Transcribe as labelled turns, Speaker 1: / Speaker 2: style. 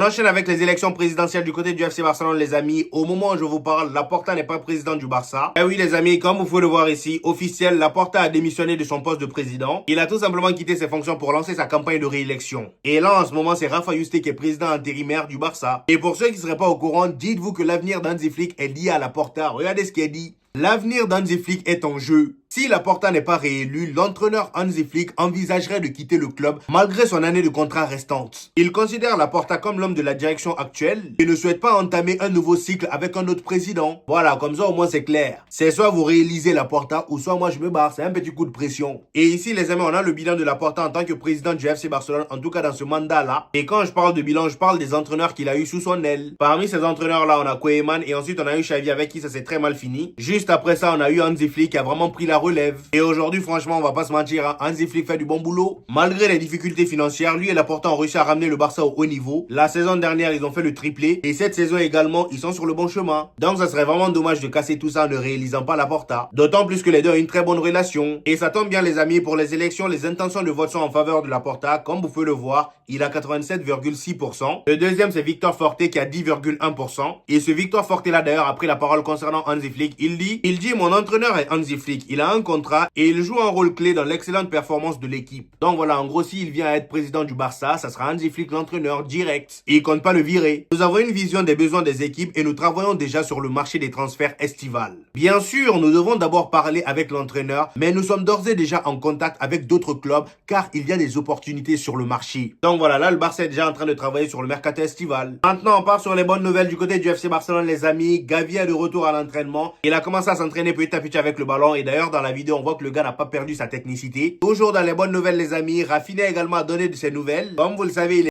Speaker 1: On enchaîne avec les élections présidentielles du côté du FC Barcelone, les amis. Au moment où je vous parle, Laporta n'est pas président du Barça. Eh oui, les amis, comme vous pouvez le voir ici, officiel, Laporta a démissionné de son poste de président. Il a tout simplement quitté ses fonctions pour lancer sa campagne de réélection. Et là, en ce moment, c'est Rafa Yuste qui est président intérimaire du Barça. Et pour ceux qui ne seraient pas au courant, dites-vous que l'avenir d'Hansi Flick est lié à Laporta. Regardez ce qu'il a dit. L'avenir d'Hansi Flick est en jeu. Si Laporta n'est pas réélu, l'entraîneur Hansi Flick envisagerait de quitter le club malgré son année de contrat restante. Il considère Laporta comme l'homme de la direction actuelle et ne souhaite pas entamer un nouveau cycle avec un autre président. Voilà, comme ça au moins c'est clair. C'est soit vous réalisez Laporta ou soit moi je me barre, c'est un petit coup de pression. Et ici les amis, on a le bilan de Laporta en tant que président du FC Barcelone, en tout cas dans ce mandat-là. Et quand je parle de bilan, je parle des entraîneurs qu'il a eu sous son aile. Parmi ces entraîneurs-là, on a Koeman et ensuite on a eu Xavi avec qui ça s'est très mal fini. Juste après ça, on a eu Hansi Flick qui a vraiment pris la relève. Et aujourd'hui, franchement, on va pas se mentir, hein, Hansi Flick fait du bon boulot. Malgré les difficultés financières, lui et Laporta ont réussi à ramener le Barça au haut niveau. La saison dernière, ils ont fait le triplé. Et cette saison également, ils sont sur le bon chemin. Donc, ça serait vraiment dommage de casser tout ça en ne réalisant pas Laporta. D'autant plus que les deux ont une très bonne relation. Et ça tombe bien, les amis, pour les élections, les intentions de vote sont en faveur de Laporta. Comme vous pouvez le voir, il a 87,6%. Le deuxième, c'est Victor Forte qui a 10,1%. Et ce Victor Forte-là, d'ailleurs, a pris la parole concernant Hansi Flick. Il dit, mon entraîneur est Hansi Flick. Il a un contrat et il joue un rôle clé dans l'excellente performance de l'équipe. Donc voilà, en gros, s'il vient à être président du Barça, ça sera Hansi Flick l'entraîneur direct. Et il compte pas le virer. Nous avons une vision des besoins des équipes et nous travaillons déjà sur le marché des transferts estivales. Bien sûr, nous devons d'abord parler avec l'entraîneur, mais nous sommes d'ores et déjà en contact avec d'autres clubs car il y a des opportunités sur le marché. Donc voilà, là, le Barça est déjà en train de travailler sur le mercato estival. Maintenant, on part sur les bonnes nouvelles du côté du FC Barcelone, les amis. Gavi est de retour à l'entraînement. Il a commencé à s'entraîner petit à petit avec le ballon et d'ailleurs, dans la vidéo, on voit que le gars n'a pas perdu sa technicité. Toujours dans les bonnes nouvelles, les amis, Rafinha également a donné de ses nouvelles. Comme vous le savez, il est